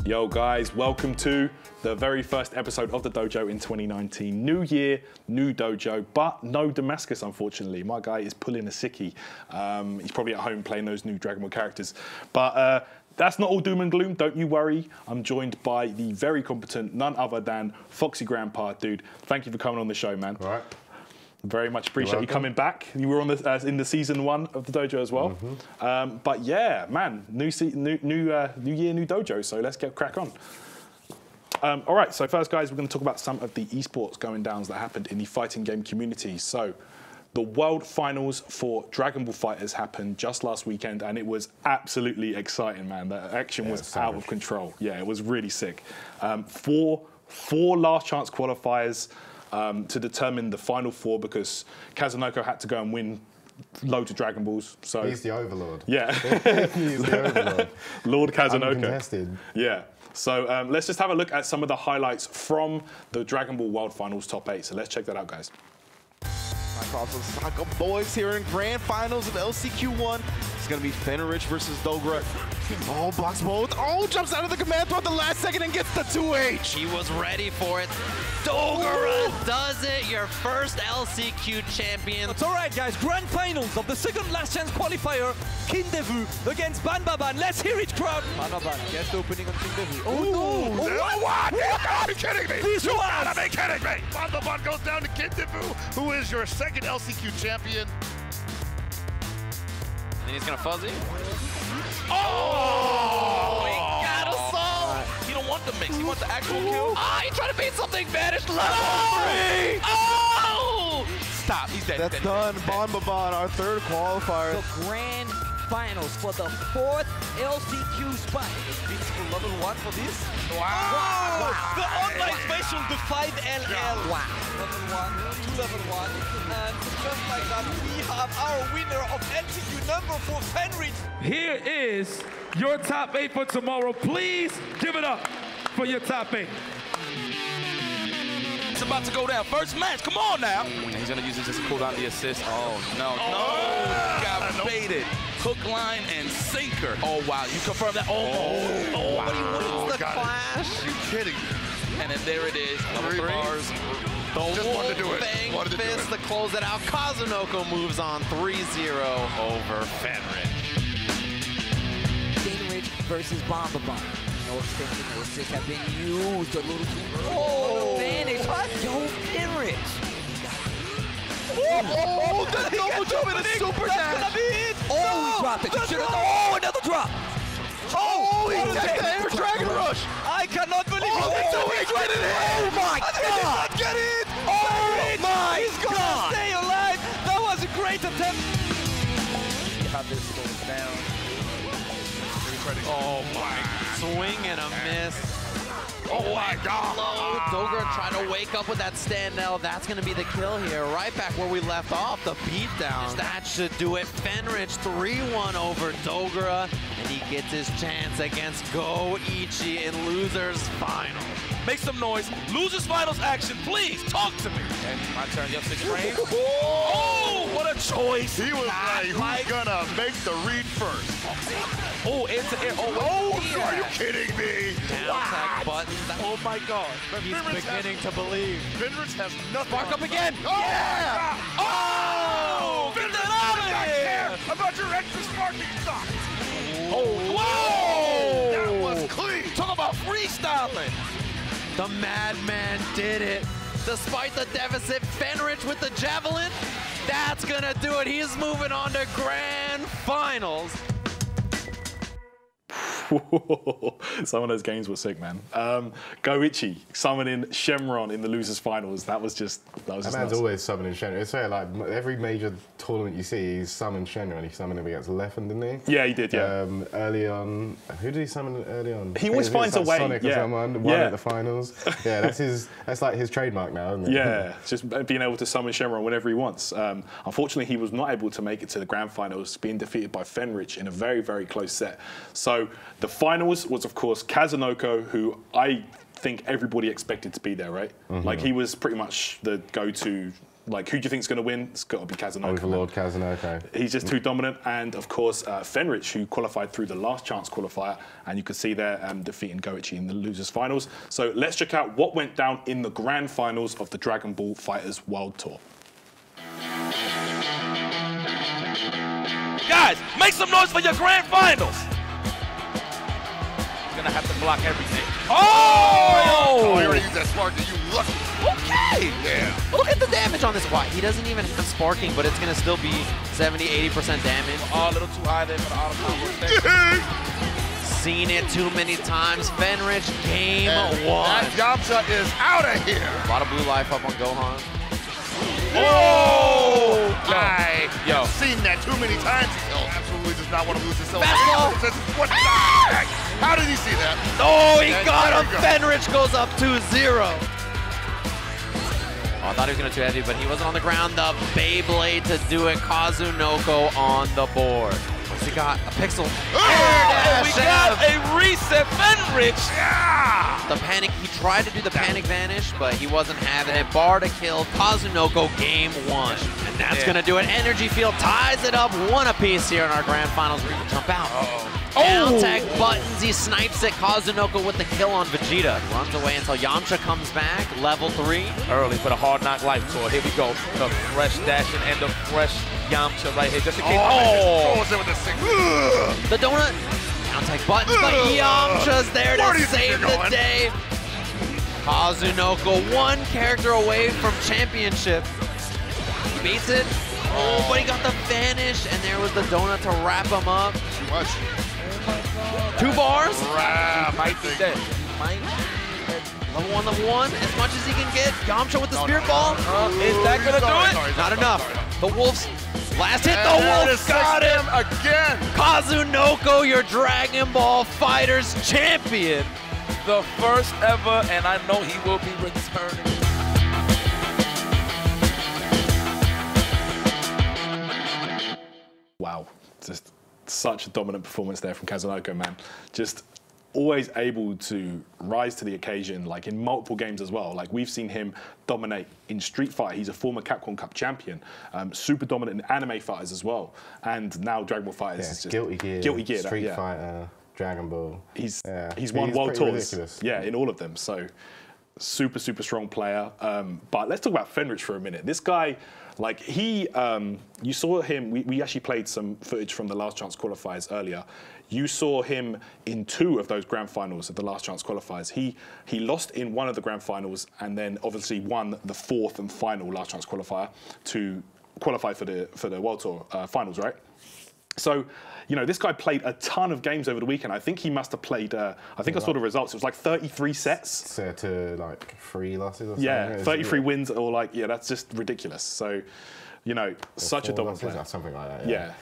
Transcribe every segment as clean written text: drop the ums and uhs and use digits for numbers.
Yo guys, welcome to the very first episode of the Dojo in 2019. New year, new Dojo, but no Damascus, unfortunately. My guy is pulling a sickie. He's probably at home playing those new Dragon Ball characters. But that's not all doom and gloom, don't you worry. I'm joined by the very competent, none other than F0xy Grampa. Dude, thank you for coming on the show, man. All right. Very much appreciate you coming back. You were on the in the season 1 of the Dojo as well. But yeah, man, new year, new Dojo. So let's get crack on. All right, so first, guys, we're going to talk about some of the esports going downs that happened in the fighting game community. So the World Finals for Dragon Ball FighterZ happened just last weekend, and it was absolutely exciting, man. The action was out of control. Yeah, it was really sick. Four last chance qualifiers. To determine the final 4 because Kazunoko had to go and win loads of Dragon Balls. So he's the Overlord. Yeah. He's the Overlord. Lord Kazunoko. Uncontested. Yeah. So let's just have a look at some of the highlights from the Dragon Ball World Finals top 8. So let's check that out, guys. Across the Soccer boys here in grand finals of LCQ1. It's going to be FighterZ versus Dogra. Oh, blocks both. Oh, jumps out of the command throw at the last second and gets the 2H. He was ready for it. Dogra does it, your first LCQ champion. It's all right, guys. Grand finals of the second last chance qualifier. Kindevu against Banbaban. Let's hear it, crowd. Banbaban gets the opening on Kindevu. Oh, no. Oh, what? You gotta be kidding me. This You gotta be kidding me. Banbaban goes down to Kindevu, who is your second LCQ champion. And he's gonna fuzzy. Oh! He got us all. He don't want the mix, he wants the actual kill. Ah, he trying to beat something vanished. Level 3. Oh! Stop, he's dead. That's done. Banbaban, our third qualifier. The grand finals for the 4th LCQ spot. It's for level 1 for this. Wow. The online special, the 5LL. Wow. Level 1 to level 1. And just like that, we have our winner of LCQ number 4, FighterZ. Here is your top 8 for tomorrow. Please give it up for your top 8. It's about to go down. First match, come on now. And he's gonna use it just to cool down the assist. Oh, no, no. Got baited. Hook, line, and sinker. Oh, wow, you confirm that. Oh, Wow. But he wins the Got it. clash. You kidding me? And then there it is, level 3 bars. Just wanted to do it. Bang Wanted to do fist it. to close it out. Kazunoko moves on 3-0 over FighterZ. FighterZ versus Banbaban. No extension, no assist have been used. A little too advantage. Yo, FighterZ. Oh, the double jump and a super dash. Oh, he dropped it. Oh, another drop. Oh, he takes the air Dragon Rush. I cannot believe it. Oh, my God. Get it. Oh, my He's gonna stay alive. That was a great attempt. How this goes down. Oh my, swing and a miss. Oh my God. Low. Dogra trying to wake up with that stand now. That's going to be the kill here. Right back where we left off, the beatdown. That should do it. FighterZ 3-1 over Dogra. And he gets his chance against GoIchi in losers finals. Make some noise. Losers finals action, please. Talk to me. And my turn. Yep, 6 frames. Oh, what a choice. He was like, who's gonna make the read first? Oh, into air. Oh, are you kidding me? Down tag button. Oh my God. He's beginning to believe. FighterZ has nothing. Spark up again. Oh, Yeah. Oh, get that out of here. about your extra sparking stock. Oh, whoa. That was clean. Talk about freestyling. The madman did it. Despite the deficit, FighterZ with the javelin. That's gonna do it. He's moving on to grand finals. Some of those games were sick, man. GoIchi summoning Shenron in the losers finals. That was just That man's nuts. always summoning Shenron. It's like every major tournament you see, he's summoned Shenron. He summoned him against Leffen, didn't he? Yeah, he did. Yeah. Early on, who did he summon early on? He always finds a way. Sonic or Yeah. someone won at the finals. Yeah, that's like his trademark now, isn't it? Yeah, just being able to summon Shenron whenever he wants. Unfortunately, he was not able to make it to the grand finals, being defeated by FighterZ in a very, very close set. So the finals was, of course, Kazunoko, who I think everybody expected to be there, right? Like, he was pretty much the go-to Like, who do you think's going to win? It's got to be Kazunoko. Overlord Kazunoko. He's just too dominant. And, of course, Fenrich, who qualified through the last chance qualifier. And you could see there defeating Goichi in the losers finals. So let's check out what went down in the grand finals of the Dragon Ball FighterZ World Tour. Guys, make some noise for your grand finals. He's gonna have to block everything. Oh! Oh, you already used that sparking, you lucky. Okay. Yeah. Look at the damage on this. Why? He doesn't even have sparking, but it's going to still be 70–80% damage. Oh, a little too high there for the auto combo. Seen it too many times. Fenrich, game one. That Yamcha is out of here. A lot of blue life up on Gohan. Oh! Yo. I've seen that too many times. He absolutely does not want to lose himself. Fastball. What the heck? How did he see that? Oh, he And got there him. we go. Fenrich goes up 2-0. Oh, I thought he was going to too heavy, but he wasn't on the ground. The Beyblade to do it. Kazunoko on the board. What's he got? A pixel. Oh, we got a reset Fenrich. Yeah! The panic, he tried to do the panic vanish, but he wasn't having it. Bar to kill, Kazunoko game one. And that's gonna do it. Energy Field ties it up, one apiece here in our grand finals. We're gonna jump out. Down tag buttons, he snipes it. Kazunoko with the kill on Vegeta. Runs away until Yamcha comes back, level 3. Early for the Hard Knock Life Tour. Here we go. The fresh dashing and the fresh Yamcha right here. Just in case. Oh, with the six. The donut, down tag buttons, but Yamcha's there Where do to you think save you're the going? day. Kazunoko, one character away from championship. He beats it. Oh, but he got the vanish, and there was the donut to wrap him up. Too much. 2 bars. Might be dead. Level 1, level 1, as much as he can get. Yamcha with the spirit ball. Is that gonna do it? Not enough. The Wolves, last hit, the And Wolves got him. again. Kazunoko, your Dragon Ball FighterZ champion. The first ever, and I know he will be returning. Wow, just such a dominant performance there from Kazunoko, man. Just always able to rise to the occasion, like in multiple games as well. Like we've seen him dominate in Street Fighter. He's a former Capcom Cup champion, super dominant in anime fighters as well. And now Dragon Ball FighterZ is just Guilty Gear, Street Fighter, Dragon Ball. He's won world tours. Ridiculous. Yeah, in all of them. So super strong player. But let's talk about Fenrich for a minute. This guy, like you saw him. We actually played some footage from the Last Chance qualifiers earlier. You saw him in 2 of those grand finals of the Last Chance qualifiers. He lost in 1 of the grand finals and then obviously won the 4th and final Last Chance qualifier to qualify for the World Tour finals, right? So, you know, this guy played a ton of games over the weekend. I think he must have played, I think I saw the results. It was like 33 sets. To like 3 losses or something. Yeah, 33 wins or like, yeah, that's just ridiculous. So, you know, such a dominant player. Something like that, yeah.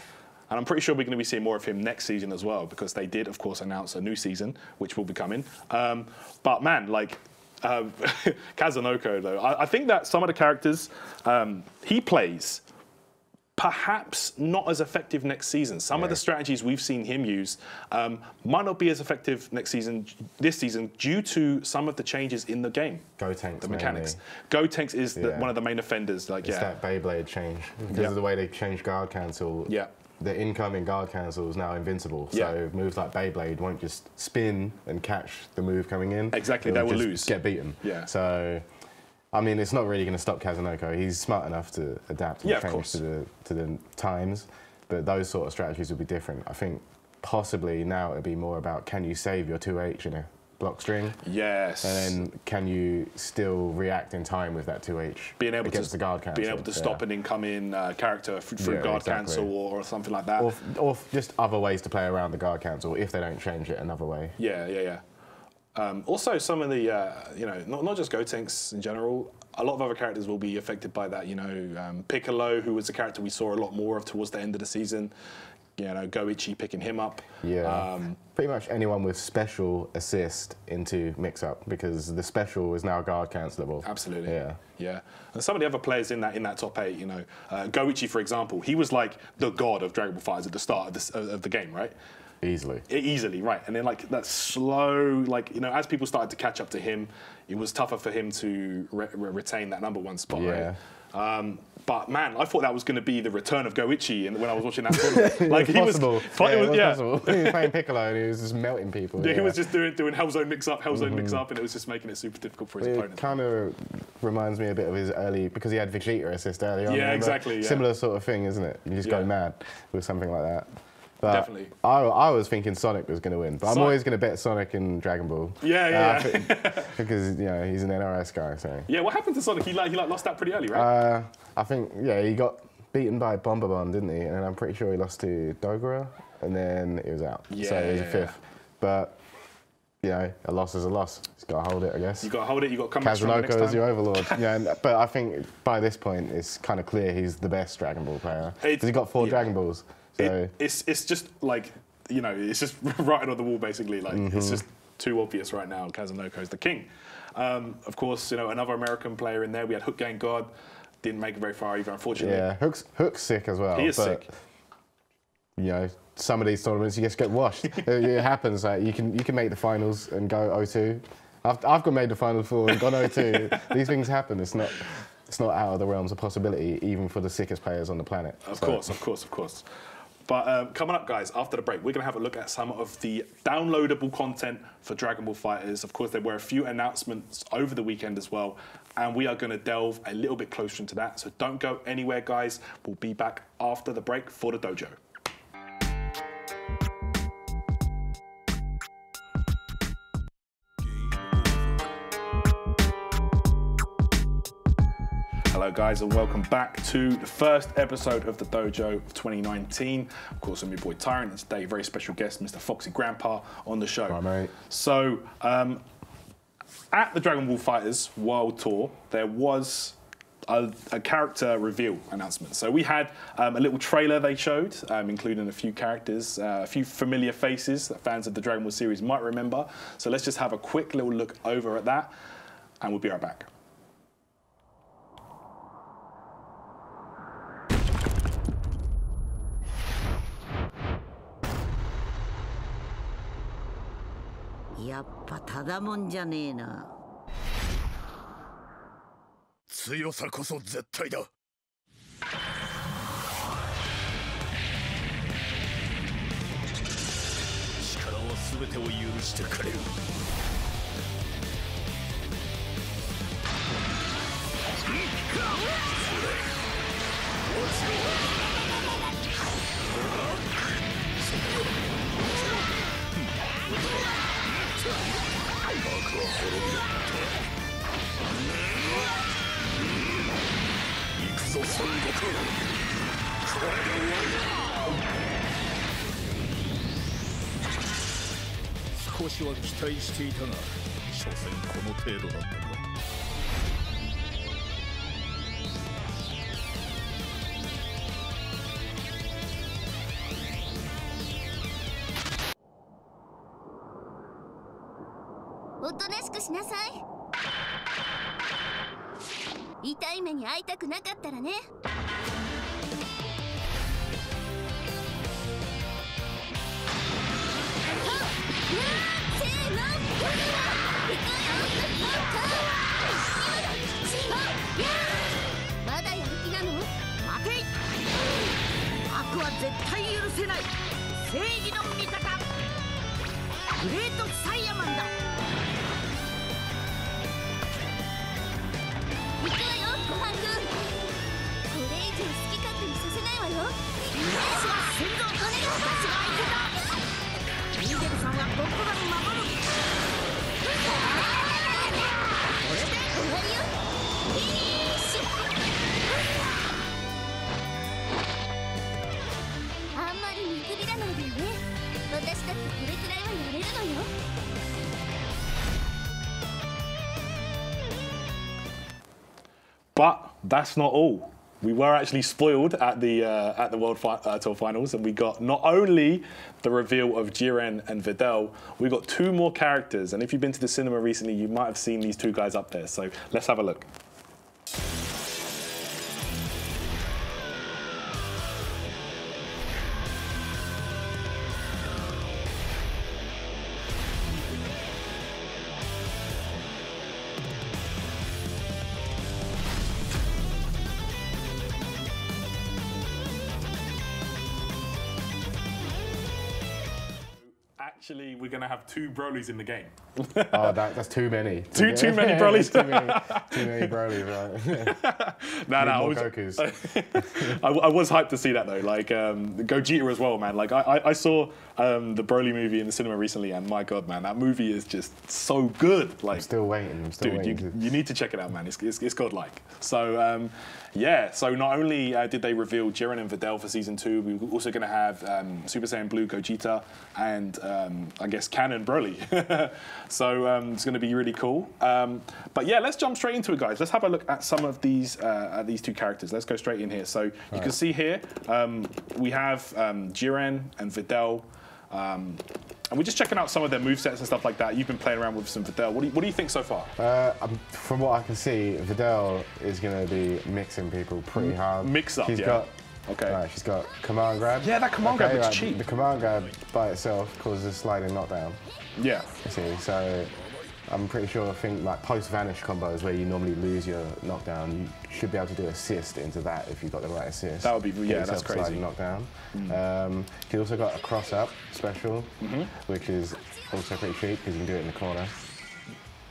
And I'm pretty sure we're going to be seeing more of him next season as well, because they did, of course, announce a new season, which will be coming. But man, like, Kazunoko, though, I think that some of the characters he plays, perhaps not as effective next season. Some of the strategies we've seen him use might not be as effective this season, due to some of the changes in the game. GoTenks, the mechanics. GoTenks is one of the main offenders. Like, it's that Beyblade change. Because of the way they changed guard cancel. Yeah. The incoming guard cancel is now invincible. So moves like Beyblade won't just spin and catch the move coming in. Exactly, they will lose. Get beaten. Yeah. So, I mean, it's not really going to stop Kazunoko. He's smart enough to adapt and change to the times, but those sort of strategies will be different. I think possibly now it'll be more about, can you save your 2H in a block string? Yes. And then can you still react in time with that 2H against the guard cancel? Being able to stop an incoming character through guard cancel or something like that. Or just other ways to play around the guard cancel if they don't change it another way. Yeah. Also, some of the, you know, not just GoTenks in general, a lot of other characters will be affected by that. You know, Piccolo, who was a character we saw a lot more of towards the end of the season. You know, Goichi picking him up. Yeah, pretty much anyone with special assist into mix-up, because the special is now guard cancelable. Absolutely. Yeah. And some of the other players in that top 8, you know, Goichi, for example, he was like the god of Dragon Ball FighterZ at the start of the game, right? Easily, right. And then like that slow, like, you know, as people started to catch up to him, it was tougher for him to retain that #1 spot, right? But man, I thought that was going to be the return of Goichi, and when I was watching that tournament, like it was possible. Possible. He was playing Piccolo and he was just melting people. Yeah, he was just doing Hellzone mix up, and it was just making it super difficult for his opponent. It kind of reminds me a bit of his early, because he had Vegeta assist early on. Yeah, exactly. Yeah. Similar sort of thing, isn't it? You just go mad with something like that. But definitely. I was thinking Sonic was going to win, but I'm always going to bet Sonic in Dragon Ball. Yeah. Because he's an NRS guy. So. Yeah, what happened to Sonic? He lost that pretty early, right? I think he got beaten by Bomberbomb, didn't he? And I'm pretty sure he lost to Dogura, and then he was out. Yeah, so he was a fifth. But a loss is a loss. You've got to hold it, I guess. You got to hold it. You got to come back stronger next time. Kazunoko is your overlord. But I think by this point it's kind of clear he's the best Dragon Ball player because he got 4 Dragon Balls. So it's just like it's just writing on the wall basically. Like it's just too obvious right now. Kazunoko is the king. Of course, another American player in there. We had Hook Gang God. Didn't make it very far either, unfortunately. Yeah, Hook's sick as well. He is sick. Some of these tournaments you just get washed. It happens. Like you can make the finals and go 0-2. I've got made the final 4 and gone 0-2. These things happen. It's not out of the realms of possibility, even for the sickest players on the planet. Of course. But coming up, guys, after the break, we're going to have a look at some of the downloadable content for Dragon Ball FighterZ. Of course, there were a few announcements over the weekend as well, and we are going to delve a little bit closer into that. So don't go anywhere, guys. We'll be back after the break for the dojo. Hello guys and welcome back to the first episode of the Dojo of 2019. Of course, I'm your boy Tyrant, and today a very special guest, Mr. F0xy Grampa, on the show. Hi mate. So, at the Dragon Ball FighterZ World Tour, there was a character reveal announcement. So we had a little trailer they showed, including a few characters, a few familiar faces that fans of the Dragon Ball series might remember. So let's just have a quick little look over at that, and we'll be right back. Yappa 強さこそ絶対だ。力は全てを許してくれる。幕は滅びる。行くぞ孫悟空。これで終わりだ。少しは期待していたが、所詮この程度だったか。おとなしくしなさい。痛い目に遭いたくなかったらね。せーの、まだやる気なの？待てい。悪は絶対許せない。正義の味方グレートサイヤマンだ。行くわよ、ごはんくん。これ以上好き勝手にさせないわよ。私は先祖を金が私が相手だ。ミゲルさんは僕が守る。これで終わりよ。フィニッシュ。あんまり見くびらないでよね。私だってこれくらいはやれるのよ。But that's not all. We were actually spoiled at the World Tour Finals, and we got not only the reveal of Jiren and Videl, we got 2 more characters. And if you've been to the cinema recently, you might have seen these 2 guys up there. So let's have a look. Actually, we're going to have 2 Brolys in the game. Oh, that's too many. Too many Brolys. too many Brolys, right? I was hyped to see that though. Like Gogeta as well, man. Like I saw the Broly movie in the cinema recently, and my God, man, that movie is just so good. Like, I'm still waiting. Dude, you need to check it out, man. It's godlike. So yeah. So not only did they reveal Jiren and Videl for season 2, we're also going to have Super Saiyan Blue Gogeta and I guess Canon Broly. So it's going to be really cool. But yeah, let's jump straight into it, guys. Let's have a look at some of these 2 characters. Let's go straight in here. So you can see here we have Jiren and Videl. And we're just checking out some of their movesets and stuff like that. You've been playing around with some Videl. What do you think so far? From what I can see, Videl is going to be mixing people pretty hard. Mix up, she's got command grab. Yeah, that command grab looks cheap. The command grab by itself causes a sliding knockdown. Yeah. You see, so I'm pretty sure, I think like post-vanish combos where you normally lose your knockdown, you should be able to do assist into that if you've got the right assist. That would be, yeah, that's crazy. Sliding knockdown. He's also got a cross-up special, which is also pretty cheap because you can do it in the corner.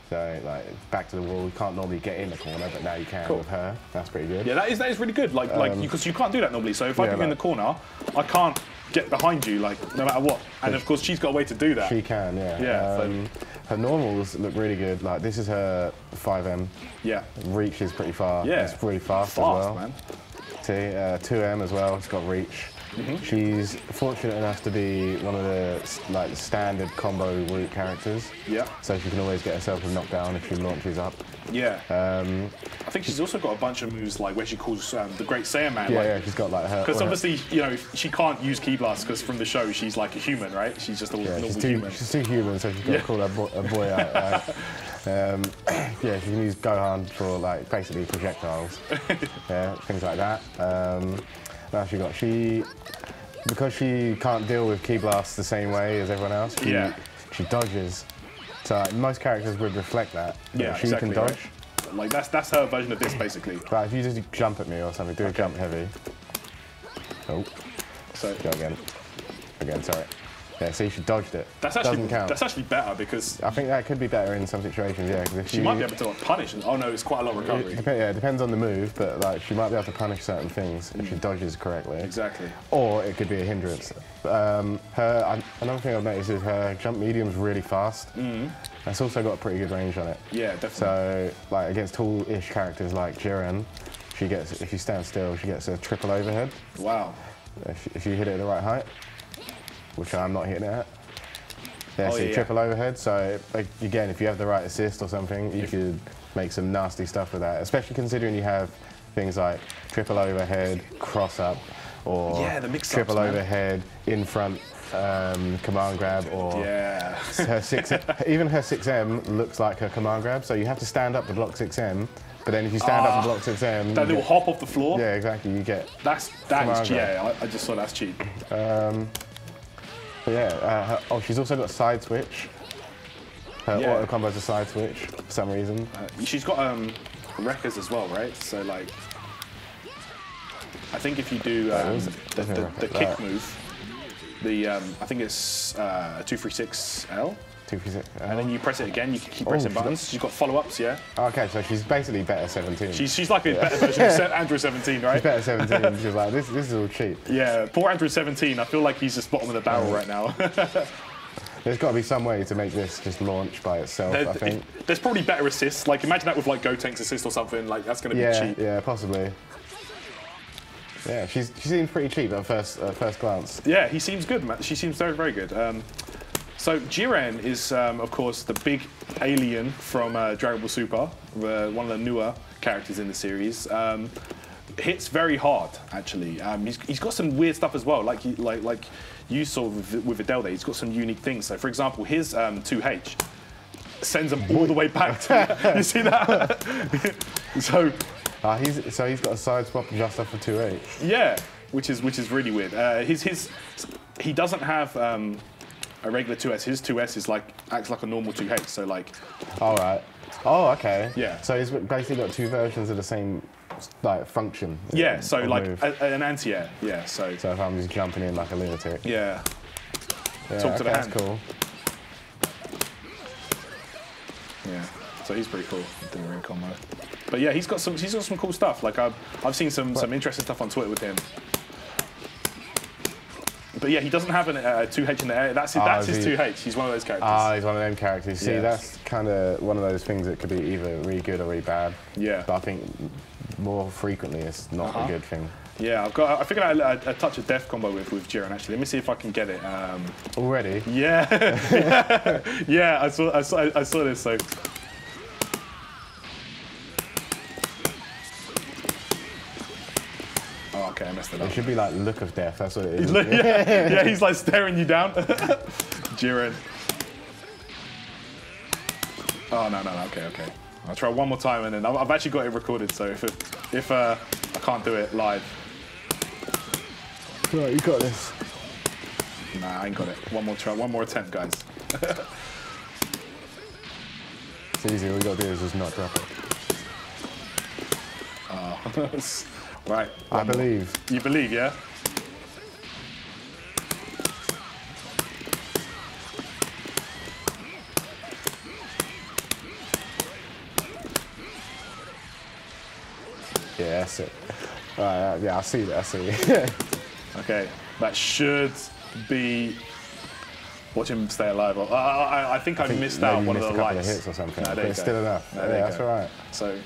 So like back to the wall, you can't normally get in the corner, but now you can with her. That's pretty good. Yeah, that is really good. Like because you can't do that normally. So if I put you in the corner, I can't get behind you, like no matter what. And of course, she's got a way to do that. She can, yeah. Yeah. Her normals look really good. Like this is her 5M. Yeah. Reach is pretty far. Yeah. It's really fast as well. Man. See, 2M as well. It's got reach. She's fortunate enough to be one of the standard combo route characters. Yeah. So she can always get herself a knockdown if she launches up. Yeah. I think she's also got a bunch of moves like where she calls the Great Saiyan Man. Yeah, like, yeah, she's got like her. Because obviously, you know, she can't use Ki Blast because from the show she's like a human, right? She's just a normal human. She's too human, so she's got to call her boy out. Yeah, she can use Gohan for like basically projectiles. Yeah, things like that. Now because she can't deal with Ki Blast the same way as everyone else, she dodges. So like, most characters would reflect that. Yeah, she can dodge. Right. Like that's her version of this basically. Right, if you just jump at me or something, do a jump heavy. Oh, so go again. Again, sorry. Yeah, see, she dodged it. That's actually better because I think that could be better in some situations. Yeah, because she might be able to like, punish. And, oh no, it's quite a lot of recovery. Yeah, it depends on the move, but like she might be able to punish certain things if she dodges correctly. Exactly. Or it could be a hindrance. Another thing I've noticed is her jump medium's really fast. It's also got a pretty good range on it. Yeah, definitely. So like against tall-ish characters like Jiren, she gets, if you stand still, she gets a triple overhead. Wow. If you hit it at the right height, which I'm not hitting it at. Yeah, so triple overhead. So again, if you have the right assist or something, you could make some nasty stuff with that. Especially considering you have things like triple overhead, cross up, or the mix-ups, triple overhead in front command grab, or her even her 6M looks like her command grab. So you have to stand up to block 6M. But then if you stand up to block 6M, that little hop off the floor. Yeah, exactly. You get that is cheap. Yeah, I just saw that's cheap. She's also got side switch. Her auto combo's a side switch for some reason. She's got wreckers as well, right? So like, I think if you do the kick move, I think it's 236L. 236L. And then you press it again. You can keep pressing buttons. She's got follow-ups, yeah. Okay, so she's basically better 17. She's like a better version of Android 17, right? She's better 17. She's like, this is all cheap. Yeah, poor Android 17. I feel like he's just bottom of the barrel right now. There's got to be some way to make this just launch by itself, I think. There's probably better assists. Like, imagine that with like Gotenks assist or something. Like, that's going to be cheap. Yeah, possibly. Yeah, she seems pretty cheap at first glance. Yeah, he seems good, man. She seems very, very good. So Jiren is, of course, the big alien from Dragon Ball Super, one of the newer characters in the series. Hits very hard, actually. He's got some weird stuff as well, like you saw with Videl there. He's got some unique things. So, for example, his 2H sends him all the way back to. You see that? So he's got a side swap just off of 2H. Yeah, which is really weird. He doesn't have. A regular 2S. His 2S is acts like a normal 2H. So like. All right. Oh, okay. Yeah. So he's basically got two versions of the same function. Yeah. So like an anti-air. Yeah. So if I'm just jumping in like a lunatic. Yeah. Talk to the hand. That's cool. Yeah. So he's pretty cool. Doing ring combo. But yeah, he's got some cool stuff. Like I've seen some interesting stuff on Twitter with him. But yeah, he doesn't have a 2H in the air. That's his 2H. He's one of those characters. Ah, he's one of them characters. See, that's kind of one of those things that could be either really good or really bad. Yeah. But I think more frequently it's not a good thing. Yeah, I figured out a touch of death combo with Jiren actually. Let me see if I can get it. Already? Yeah. Yeah, I saw this. So. Oh, okay, I messed it up. It should be like look of death. That's what it is. Yeah, he's like staring you down. Jiren. Oh no, okay. I'll try one more time and then I've actually got it recorded. So if I can't do it live. Right, you got this. Nah, I ain't got it. One more try, one more attempt, guys. It's easy. All you got to do is just not drop it. Oh, right. I believe. You believe, yeah? Yeah, that's it. Right, yeah, I see that. Okay, that should be. Watch him stay alive. I think I missed out one of the lights. Of hits or something. No, but it's still enough. Yeah, that's all right. So,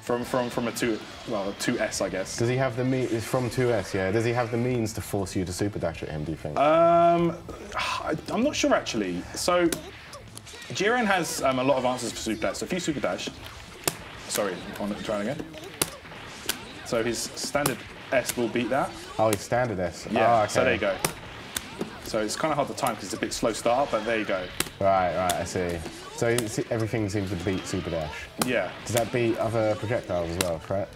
from a 2S, I guess. Does he have the means? It's from 2S, yeah. Does he have the means to force you to super dash at him? Do you think? I'm not sure actually. So, Jiren has a lot of answers for super dash. So if you super dash, sorry, trying again. So his standard S will beat that. Oh, his standard S. Yeah. Oh, okay. So there you go. So it's kind of hard to time because it's a bit slow start, but there you go. Right, I see. So everything seems to beat super dash. Yeah. Does that beat other projectiles as well, right?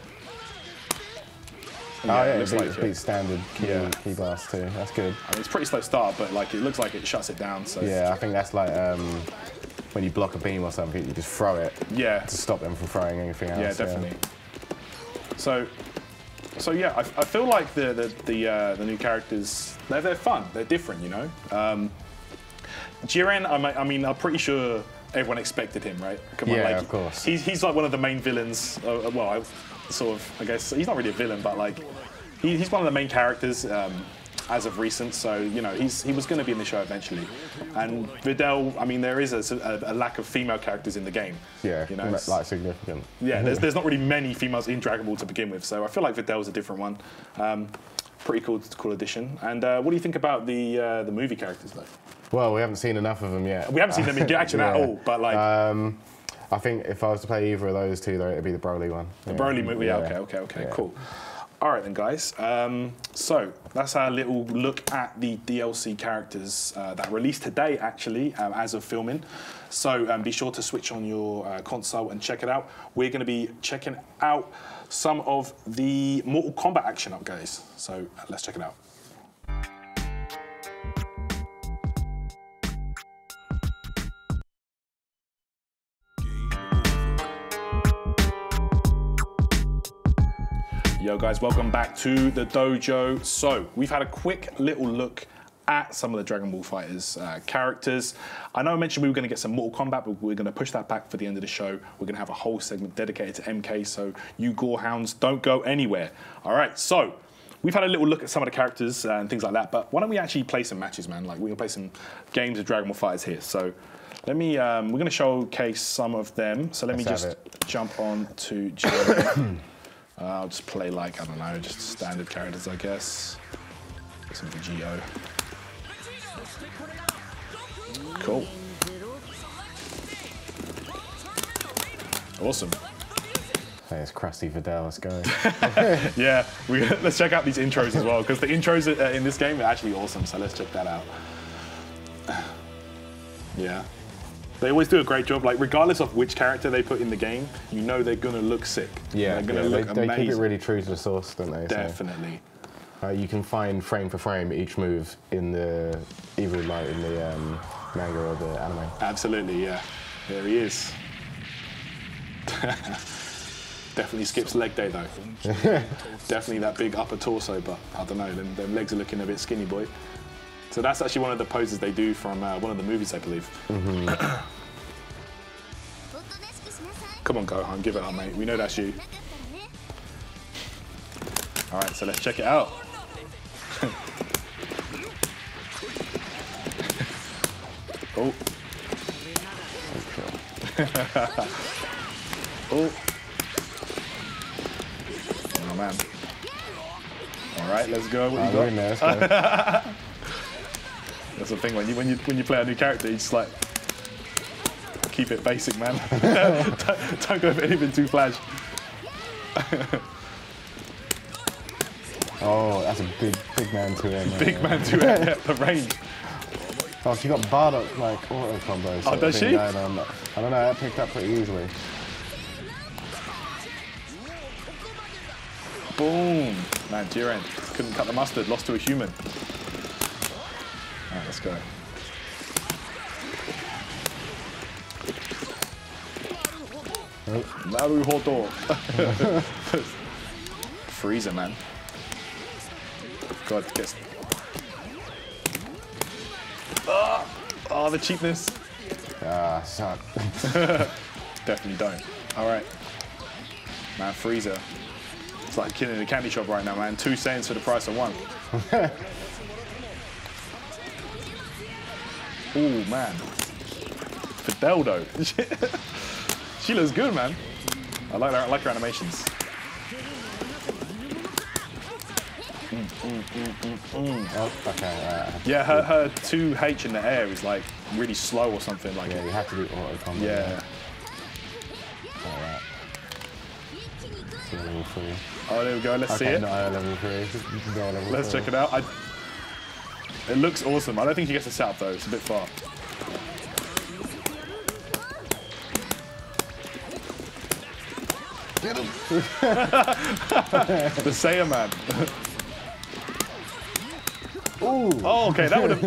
Yeah, it beats standard key blast too. That's good. I mean, it's pretty slow start, but like it looks like it shuts it down. So yeah, I think that's like when you block a beam or something, you just throw it. Yeah. To stop them from throwing anything else. Yeah, definitely. Yeah. So yeah, I feel like the new characters, they're fun, they're different, you know. Jiren, I mean, I'm pretty sure everyone expected him, right? Come on, like, of course. He's like one of the main villains. Well, I guess he's not really a villain, but like he's one of the main characters as of recent. So you know, he was going to be in the show eventually. And Videl, I mean, there is a lack of female characters in the game. Yeah, you know, like significant. Yeah, there's not really many females in Dragon Ball to begin with, so I feel like Videl's a different one. Pretty cool addition. And what do you think about the movie characters though? Well, we haven't seen enough of them yet. We haven't seen them in action at all, but like. I think if I was to play either of those two, though, it'd be the Broly one. The Broly movie, okay, cool. All right then, guys. So that's our little look at the DLC characters that released today, actually, as of filming. So be sure to switch on your console and check it out. We're going to be checking out some of the Mortal Kombat action up, guys. So let's check it out. Yo guys, welcome back to the dojo. So we've had a quick little look at some of the Dragon Ball FighterZ characters. I know I mentioned we were going to get some Mortal Kombat, but we're going to push that back for the end of the show. We're going to have a whole segment dedicated to MK, so you gorehounds don't go anywhere. All right, so we've had a little look at some of the characters and things like that, but why don't we actually play some matches, man? Like, we're going to play some games of Dragon Ball FighterZ here. So let me, we're going to showcase some of them. So let me just jump on to Jiren. I'll just play like, I don't know, just standard characters, I guess. Some Geo. Cool. Awesome. Hey, it's Krusty Videl, let's go. Yeah, let's check out these intros as well, because the intros in this game are actually awesome, so let's check that out. Yeah. They always do a great job, like regardless of which character they put in the game, you know they're gonna look sick. Yeah, they're gonna look amazing. They keep it really true to the source, don't they? Definitely. So, you can find frame for frame each move in the either like in the manga or the anime. Absolutely, yeah. There he is. Definitely skips leg day though. Definitely that big upper torso, but I don't know, them legs are looking a bit skinny, boy. So that's actually one of the poses they do from one of the movies, I believe. Come on, Gohan, give it up, mate. We know that's you. All right, so let's check it out. Oh. Oh. Oh man. All right, let's go. What you got? That's the thing when you play a new character, you just like keep it basic, man. don't go for anything too flash. Oh, that's a big man to him. Big man to him. Yeah, the range. Oh, she got Bardock like auto combo. Oh, does she? I don't know. That picked up pretty easily. Boom! Man, Jiren couldn't cut the mustard. Lost to a human. All right, let's go. Naruhodo. Freezer, man. God, gets. Oh, the cheapness. Ah, suck. Definitely don't. All right. Man, Freezer. It's like killing a candy shop right now, man. 2 cents for the price of 1. Oh, man. Videl, though. She looks good, man. I like her animations. Oh, okay. Yeah, her 2H in the air is like really slow or something. Like yeah, you have to do auto combo. Yeah. Alright. Level 3. Oh, there we go. Let's see it. No, level 3. No, level Let's 3. check it out. It looks awesome. I don't think she gets a setup though. It's a bit far. Get him! The Saiyan man. Ooh. Oh, okay, that would have.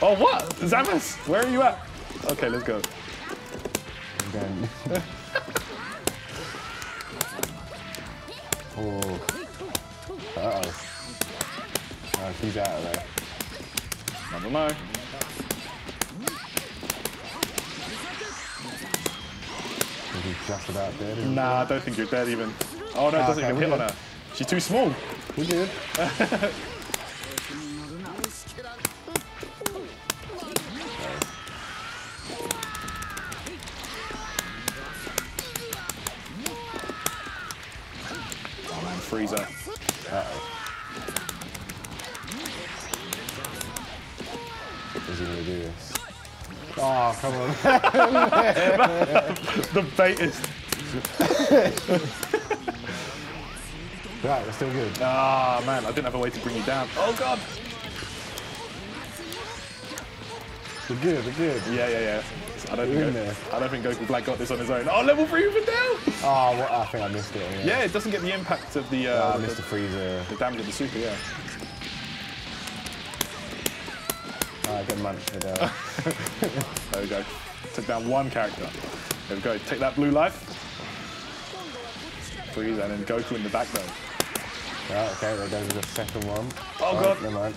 Oh, what? Zamas, where are you at? Okay, let's go. Oh. Uh-oh. Oh, she's out of there. Never know. Is he just about dead? Nah, I don't think you're dead even. Oh, no, it doesn't even hit on her. She's too small. We did. Oh, man, Freezer. Uh-oh. Is he gonna do this? Oh, come on. The bait is... Right, we're still good. Ah, man, I didn't have a way to bring you down. Oh, God. We're good, we're good. Yeah. I don't think Goku Black got this on his own. Oh, level 3 Videl! Oh, what? I think I missed it. Yeah, it doesn't get the impact of the... I missed the freezer. The damage of the super, yeah. Get munched with There we go. Took down 1 character. There we go. Take that blue life. Freeze and then Goku in the back though. Right, okay, there goes the second one. Oh, God. Never mind.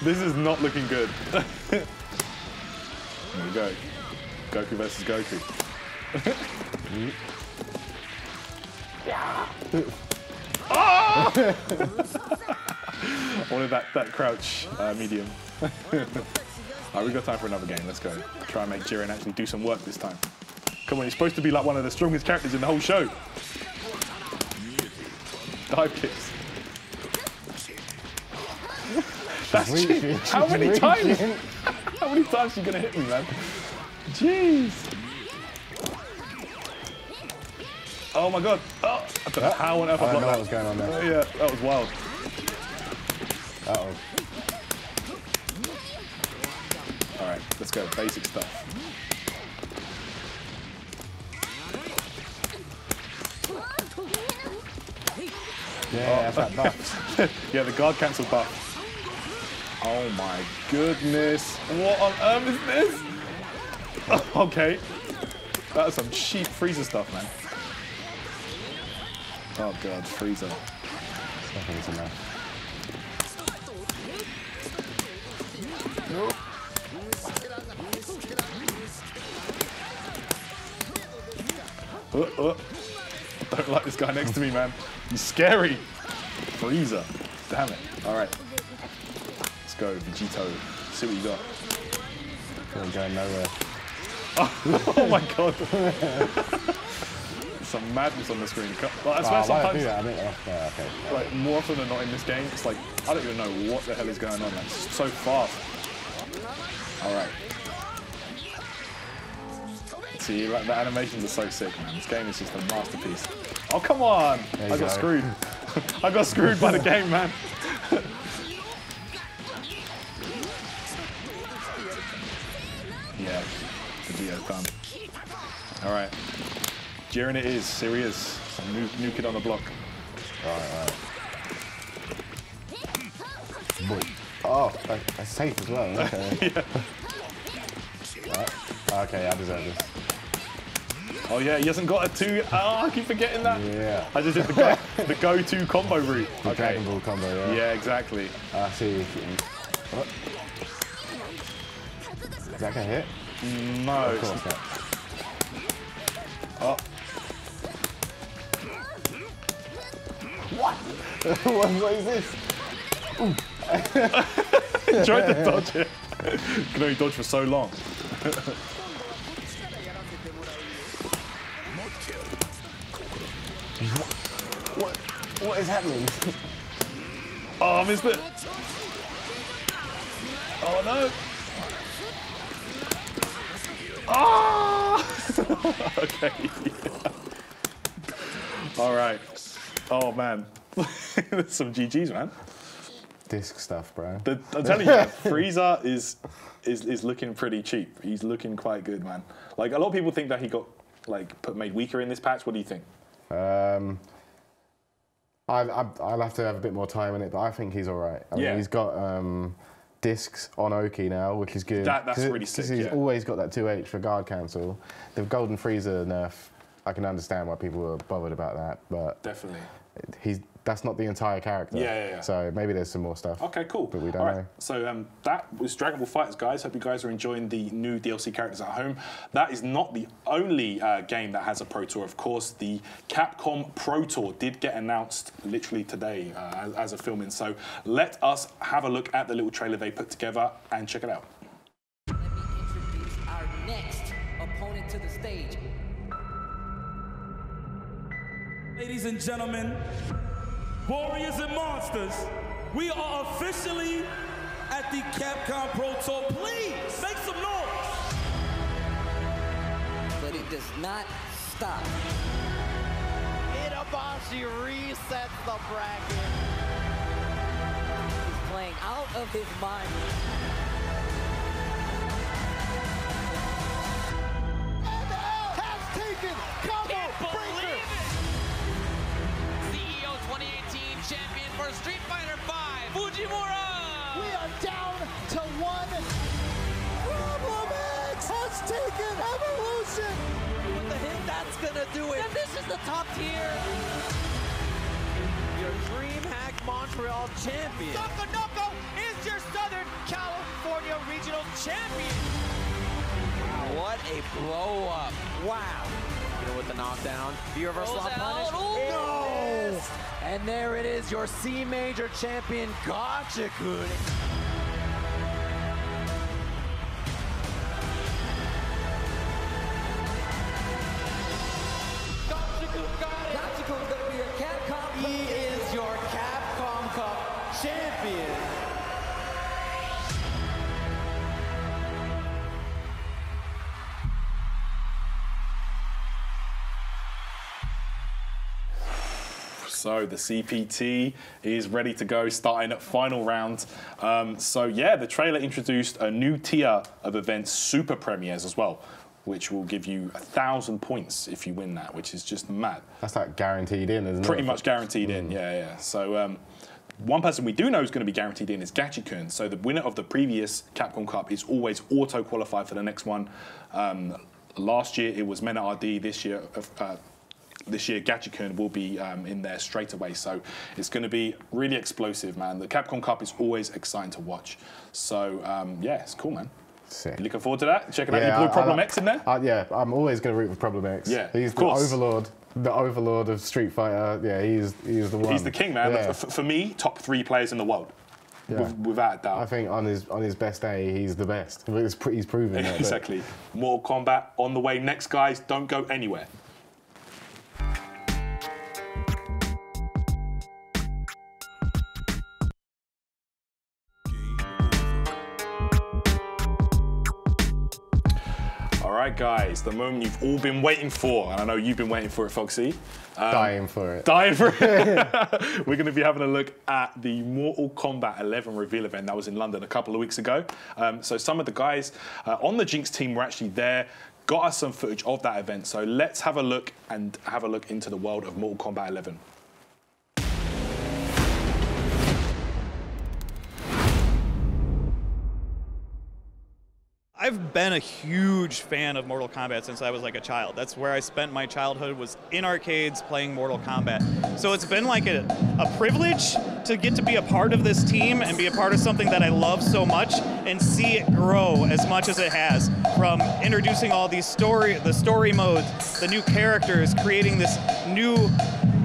This is not looking good. There we go. Goku versus Goku. Oh! I wanted that crouch medium. Alright, we've got time for another game. Let's go. Try and make Jiren actually do some work this time. Come on, he's supposed to be like one of the strongest characters in the whole show. Dive kicks. That's cheap. How many times? How many times are you gonna hit me, man? Jeez. Oh my God. Oh, I don't know how on earth I blocked that. What was going on there. Oh, yeah, that was wild. Uh-oh. All right, let's go. Basic stuff. Yeah, that's that buff. Yeah, the guard cancel buff. Oh my goodness. What on earth is this? Oh, okay. That is some cheap Freezer stuff, man. Oh God, Freezer. Nothing's enough. Don't like this guy next to me, man. He's scary. Freezer. Damn it. All right. Let's go, Vegito. See what you got. Ain't going nowhere. Oh my god. Some madness on the screen. Like, I swear sometimes, like, more often than not in this game, it's like, I don't even know what the hell is going on. Like, it's so fast. All right. See, like, the animations are so sick, man. This game is just a masterpiece. Oh, come on. I got screwed. I got screwed by the game, man. Yeah, the Dio's done. All right. Jiren it is. Here he is. New kid on the block. All right. Oh, that's safe as well. Okay. Yeah. Right. Okay, I deserve this. Oh yeah, he hasn't got a 2. Oh, I keep forgetting that. Yeah. I just did the go-to combo route. The Dragon Ball combo, yeah. Yeah, exactly. I see. Oh. Is that gonna hit? No. Of course not. Oh. What? What is this? Tried to dodge it. Can only dodge for so long. What is happening? Oh, I missed it. Oh no. Oh! Okay. All right. Oh man. There's some GGs, man. Disc stuff, bro. I'm telling you, Frieza is looking pretty cheap. He's looking quite good, man. Like, a lot of people think that he got made weaker in this patch. What do you think? I'll have to have a bit more time in it, but I think he's all right. I mean, he's got discs on Oki now, which is good. That's really sick. He's always got that 2H for guard cancel. The Golden Frieza nerf, I can understand why people were bothered about that, but definitely that's not the entire character. Yeah. So maybe there's some more stuff. Okay, cool. But we don't know. So that was Dragon Ball FighterZ, guys. Hope you guys are enjoying the new DLC characters at home. That is not the only game that has a Pro Tour, of course. The Capcom Pro Tour did get announced literally today as a filming. So let us have a look at the little trailer they put together and check it out. Let me introduce our next opponent to the stage. Ladies and gentlemen, warriors and monsters, we are officially at the Capcom Pro Tour. Please make some noise. But it does not stop. Itabashi resets the bracket. He's playing out of his mind. NL has taken combo breaker. CEO 2018 champion for Street Fighter V, Fujimura! We are down to 1. Problem X has taken Evolution. With the hit, that's gonna do it. And this is the top tier. Your DreamHack Montreal champion. Sokonoko is your Southern California regional champion. What a blow up. Wow. With the knockdown. The reversal punish. No! And there it is, your C major champion, Gotcha-kun. Gotcha-kun got it. Gotcha-kun gonna be your Capcom Cup. He is your Capcom Cup champion. So the CPT is ready to go, starting at final round. So yeah, the trailer introduced a new tier of events, super premieres as well, which will give you 1,000 points if you win that, which is just mad. That's like guaranteed in, isn't it? Pretty much guaranteed in, yeah. So one person we do know is going to be guaranteed in is Gachikun. So the winner of the previous Capcom Cup is always auto-qualified for the next one. Last year it was Mena RD, this year this year, Gachikun will be in there straight away. So it's going to be really explosive, man. The Capcom Cup is always exciting to watch. So, yeah, it's cool, man. Sick. Looking forward to that. Checking out your boy Problem X in there. Yeah, I'm always going to root for Problem X. Yeah, he's the overlord. The overlord of Street Fighter. Yeah, he's the one. He's the king, man. Yeah. For me, top 3 players in the world. Yeah. Without a doubt. I think on his best day, he's the best. He's proven that. Exactly. Mortal Kombat on the way next, guys. Don't go anywhere. All right, guys, the moment you've all been waiting for, and I know you've been waiting for it, F0xy. Dying for it. Dying for it. We're going to be having a look at the Mortal Kombat 11 reveal event that was in London a couple of weeks ago. So some of the guys on the GINX team were actually there, got us some footage of that event. So let's have a look into the world of Mortal Kombat 11. I've been a huge fan of Mortal Kombat since I was like a child. That's where I spent my childhood, was in arcades playing Mortal Kombat. So it's been like a privilege to get to be a part of this team and be a part of something that I love so much and see it grow as much as it has, from introducing all these the story modes, the new characters, creating this new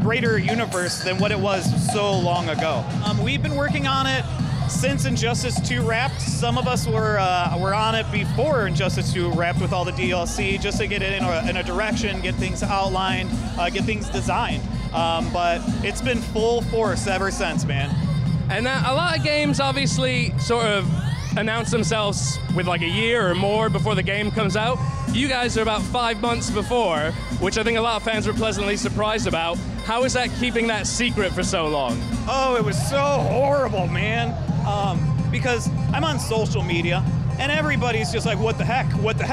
greater universe than what it was so long ago. We've been working on it since Injustice 2 wrapped. Some of us were on it before Injustice 2 wrapped with all the DLC, just to get it in a direction, get things outlined, get things designed. But it's been full force ever since, man. And a lot of games obviously sort of announce themselves with like a year or more before the game comes out. You guys are about 5 months before, which I think a lot of fans were pleasantly surprised about. How is that keeping that secret for so long? Oh, it was so horrible, man. Because I'm on social media, and everybody's just like, what the heck,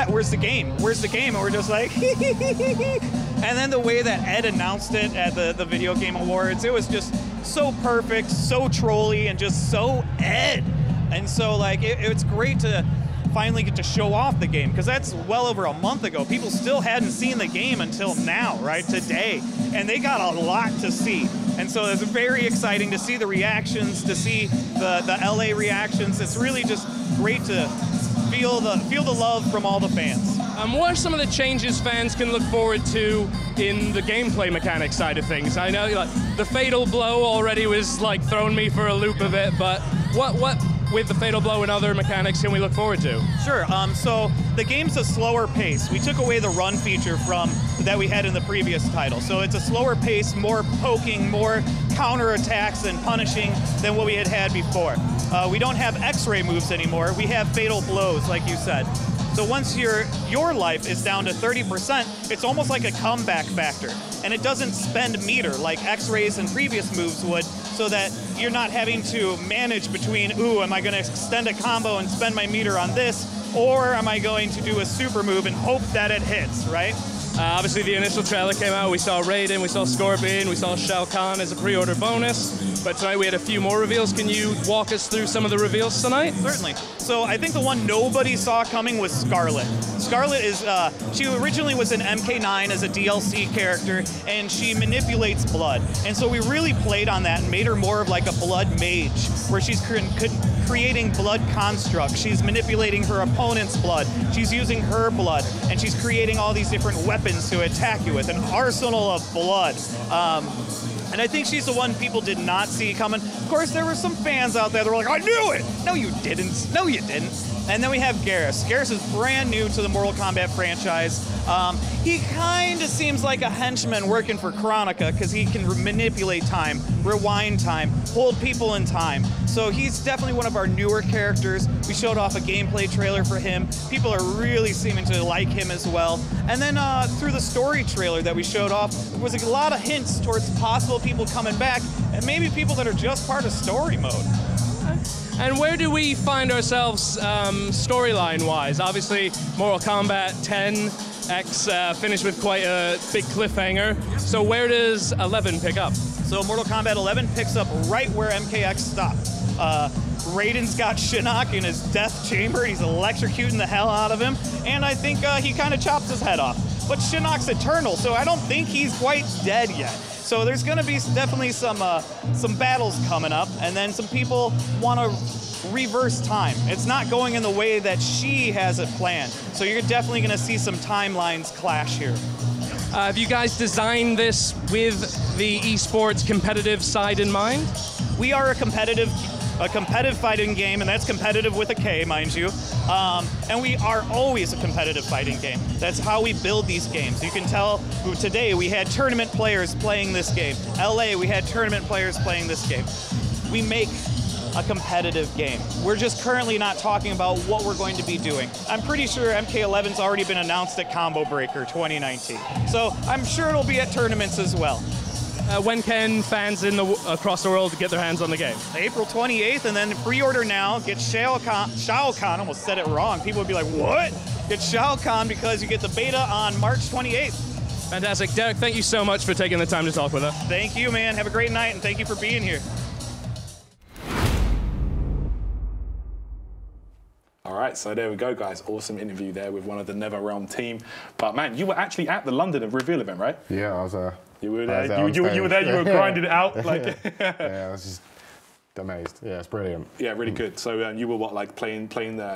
where's the game, where's the game? And we're just like, and then the way that Ed announced it at the Video Game Awards, it was just so perfect, so trolly, and just so Ed. And so like, it's great to finally get to show off the game, because that's well over a month ago. People still hadn't seen the game until now, right, today, and they got a lot to see. And so it's very exciting to see the reactions, to see the LA reactions. It's really just great to feel the love from all the fans. What are some of the changes fans can look forward to in the gameplay mechanics side of things? I know like the Fatal Blow already was like throwing me for a loop a bit, but what with the Fatal Blow and other mechanics can we look forward to? Sure. So the game's a slower pace. We took away the run feature that we had in the previous title. So it's a slower pace, more poking, more counterattacks and punishing than what we had before. We don't have X-ray moves anymore. We have Fatal Blows, like you said. So once your life is down to 30%, it's almost like a comeback factor. And it doesn't spend meter like X-rays and previous moves would, so that you're not having to manage between, ooh, am I going to extend a combo and spend my meter on this, or am I going to do a super move and hope that it hits, right? Obviously the initial trailer came out, we saw Raiden, we saw Scorpion, we saw Shao Kahn as a pre-order bonus, but tonight we had a few more reveals. Can you walk us through some of the reveals tonight? Certainly. So I think the one nobody saw coming was Scarlet. Scarlet is, she originally was an MK9 as a DLC character, and she manipulates blood. And so we really played on that and made her more of like a blood mage, where she's creating blood constructs. She's manipulating her opponent's blood. She's using her blood, and she's creating all these different weapons to attack you with, an arsenal of blood. And I think she's the one people did not see coming. Of course, there were some fans out there that were like, I knew it! No, you didn't. No, you didn't. And then we have Garrus. Garrus is brand new to the Mortal Kombat franchise. He kind of seems like a henchman working for Chronica, because he can manipulate time, rewind time, hold people in time. So he's definitely one of our newer characters. We showed off a gameplay trailer for him. People are really seeming to like him as well. And then through the story trailer that we showed off, there was a lot of hints towards possible people coming back, and maybe people that are just part of story mode. And where do we find ourselves storyline-wise? Obviously, Mortal Kombat 10X finished with quite a big cliffhanger. So where does 11 pick up? So Mortal Kombat 11 picks up right where MKX stopped. Raiden's got Shinnok in his death chamber. He's electrocuting the hell out of him. And I think he kind of chops his head off. but Shinnok's eternal, so I don't think he's quite dead yet. So there's going to be definitely some battles coming up, and then some people want to reverse time. It's not going in the way that she has it planned. So you're definitely going to see some timelines clash here. Have you guys designed this with the esports competitive side in mind? We are a competitive fighting game, and that's competitive with a K, mind you. And we are always a competitive fighting game. That's how we build these games. You can tell today we had tournament players playing this game. LA, we had tournament players playing this game. We make a competitive game. We're just currently not talking about what we're going to be doing. I'm pretty sure MK11's already been announced at Combo Breaker 2019. So I'm sure it'll be at tournaments as well. When can fans across the world get their hands on the game? April 28th, and then pre-order now. Get Shao Kahn, almost said it wrong. People would be like, what? Get Shao Kahn because you get the beta on March 28th. Fantastic. Derek, thank you so much for taking the time to talk with us. Thank you, man. Have a great night, and thank you for being here. All right, so there we go, guys. Awesome interview there with one of the NetherRealm team. But man, you were actually at the London Reveal event, right? Yeah, I was there. You were there. You were there. You were grinding it out, like. Yeah, I was just amazed. Yeah, it's brilliant. Yeah, really good. So you were what, like playing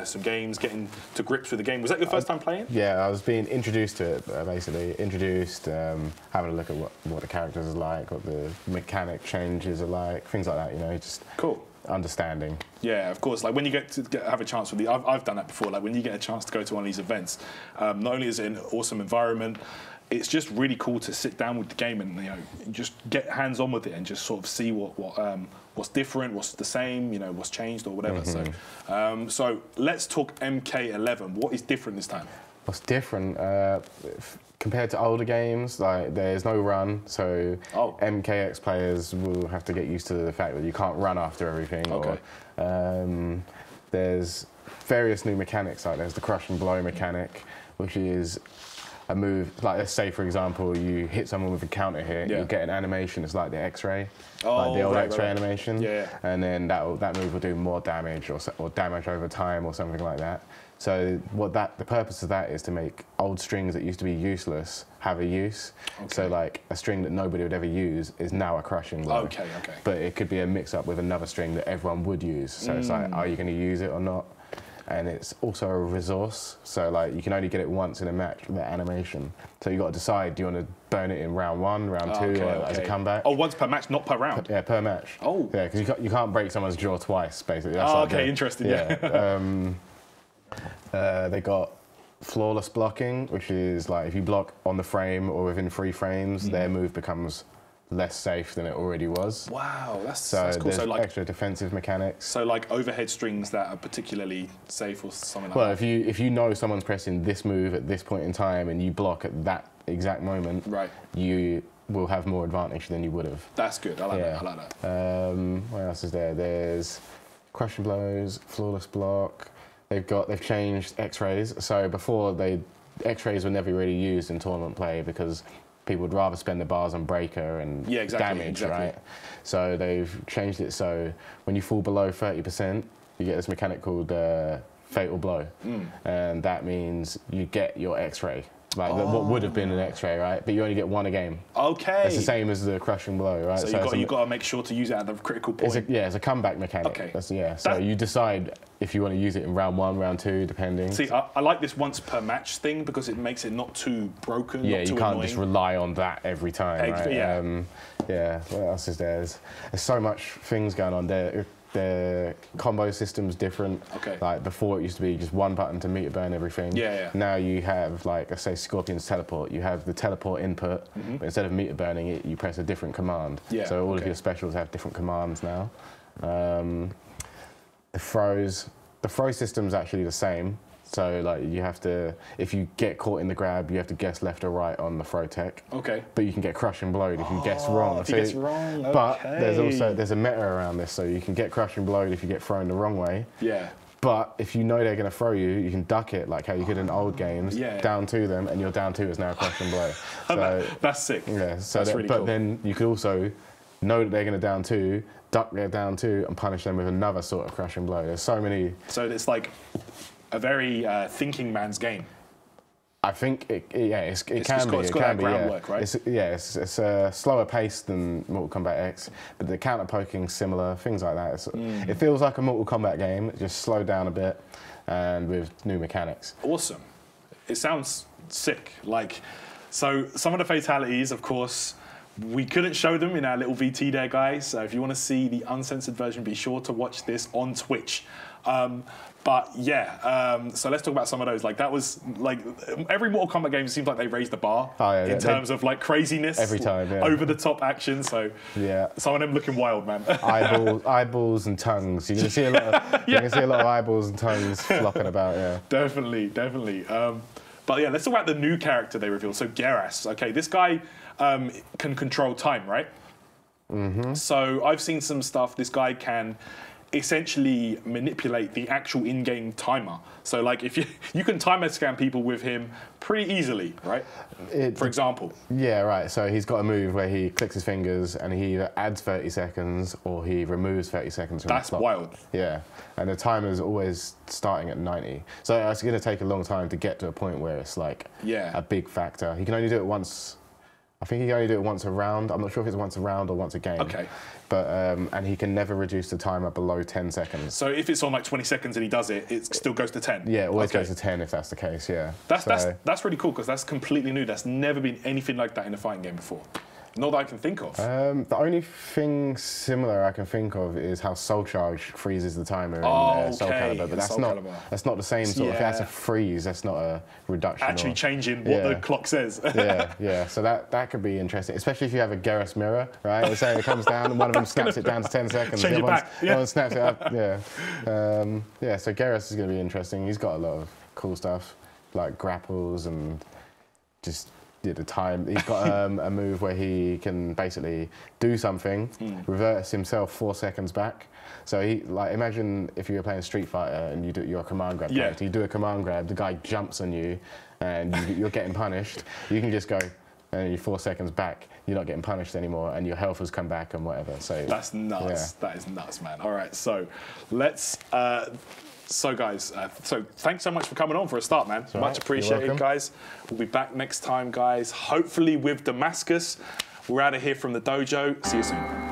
some games, getting to grips with the game. Was that your first time playing? Yeah, I was being introduced to it, basically. Introduced, having a look at what the characters are like, what the mechanic changes are like, things like that. You know, just cool. Understanding. Yeah, of course. Like when you get to have a chance with I've done that before. Like when you get a chance to go to one of these events, not only is it an awesome environment, it's just really cool to sit down with the game and just get hands on with it and just sort of see what's different, what's the same, what's changed or whatever. Mm-hmm. So let's talk MK11. What is different this time? What's different? Compared to older games, like there's no run, so MKX players will have to get used to the fact that you can't run after everything. Okay. Or, there's various new mechanics, like there's the crush and blow mechanic, which is a move, like let's say for example, you hit someone with a counter hit, you get an animation, it's like the X-ray, like the old X-ray animation, and then that move will do more damage or damage over time or something like that. So the purpose of that is to make old strings that used to be useless have a use. Okay. So like a string that nobody would ever use is now a crushing blow. Okay. But it could be a mix-up with another string that everyone would use. So it's like, are you going to use it or not? And it's also a resource. So like you can only get it once in a match with that animation. So you got to decide, do you want to burn it in round 1, round 2, or as a comeback? Oh, once per match, not per round? Yeah, per match. Oh. Yeah, because you can't break someone's jaw twice, basically. That's okay, interesting. Yeah. They got flawless blocking, which is like if you block on the frame or within 3 frames, their move becomes less safe than it already was. Wow, that's cool. There's so like extra defensive mechanics. So like overhead strings that are particularly safe or something like that? Well, if you know someone's pressing this move at this point in time and you block at that exact moment, you will have more advantage than you would have. That's good. I like that. What else is there? There's crush and blows, flawless block. They've changed X-rays. So before X-rays were never really used in tournament play because people would rather spend the bars on breaker and damage, right? So they've changed it so when you fall below 30%, you get this mechanic called fatal blow, and that means you get your X-ray. Like what would have been an X-ray, right? But you only get 1 a game. Okay. It's the same as the crush and blow, right? So you've got to make sure to use it at the critical point. It's a comeback mechanic. Okay. So you decide if you want to use it in round 1, round 2, depending. See, I like this once per match thing because it makes it not too broken. Yeah, not too you can't annoying. just rely on that every time, right? Yeah. What else is there? There's so much things going on there. The combo system's different. Okay. Like before, it used to be just 1 button to meter burn everything. Yeah. Now you have, like, let's say Scorpion's teleport. You have the teleport input, but instead of meter burning it, you press a different command. Yeah. So all of your specials have different commands now. The throw system's actually the same. So like you have to, if you get caught in the grab, you have to guess left or right on the throw tech. Okay. But you can get crush and blowed if you guess wrong. If you guess wrong, okay. But there's a meta around this, so you can get crush and blowed if you get thrown the wrong way. Yeah. But if you know they're going to throw you, you can duck it like how you could in old games. Yeah. Down to them, and your down 2 is now crush and blow. So that's sick. Yeah. So that's really cool. But then you could also know that they're going to down 2, duck their down 2, and punish them with another sort of crush and blow. There's so many. So it's like a very thinking man's game. I think it can be. It can be, groundwork, right? It's a slower pace than Mortal Kombat X, but the counter poking similar, things like that. It feels like a Mortal Kombat game, just slowed down a bit, and with new mechanics. Awesome. It sounds sick. Like, so some of the fatalities, of course, we couldn't show them in our little VT there, guys. So if you want to see the uncensored version, be sure to watch this on Twitch. But yeah, so let's talk about some of those. Like that was like every Mortal Kombat game seems like they raised the bar in terms of like craziness every time, over the top action. So yeah, some of them looking wild, man. eyeballs and tongues. You're gonna see a lot of you're gonna see a lot of eyeballs and tongues flopping about. Yeah, definitely. But yeah, let's talk about the new character they revealed. So Geras. Okay, this guy can control time, right? Mm-hmm. So I've seen some stuff. This guy can essentially manipulate the actual in-game timer. So like if you can timer scan people with him pretty easily, right? For example. Yeah, right. So he's got a move where he clicks his fingers and he either adds 30 seconds or he removes 30 seconds from the clock. That's wild. Yeah. And the timer's always starting at 90. So it's going to take a long time to get to a point where it's like a big factor. He can only do it once. I think he can only do it once a round. I'm not sure if it's once a round or once a game. Okay. But and he can never reduce the timer below 10 seconds. So if it's on like 20 seconds and he does it, it still goes to 10? Yeah, it always goes to 10 if that's the case, yeah. That's really cool because that's completely new. That's never been anything like that in a fighting game before. Not that I can think of. The only thing similar I can think of is how Soul Charge freezes the timer in Soul Calibur, but that's not the same sort of. If that's a freeze, that's not a reduction. Actually changing what the clock says. yeah. So that could be interesting, especially if you have a Geras mirror, right? Say it comes down and one of them snaps it down to 10 seconds. Change it back. Everyone snaps it up. Yeah. So Geras is going to be interesting. He's got a lot of cool stuff like grapples and just. The time he's got a move where he can basically do something, reverse himself 4 seconds back. So he imagine if you were playing Street Fighter and you're a command grab character, you do a command grab, the guy jumps on you, and you're getting punished. You can just go and you're 4 seconds back. You're not getting punished anymore, and your health has come back and whatever. So that's nuts. Yeah. That is nuts, man. All right, so let's. So guys, thanks so much for coming on for a start, man. Much appreciated, guys. We'll be back next time, guys. Hopefully with Damascus. We're out of here from the dojo. See you soon.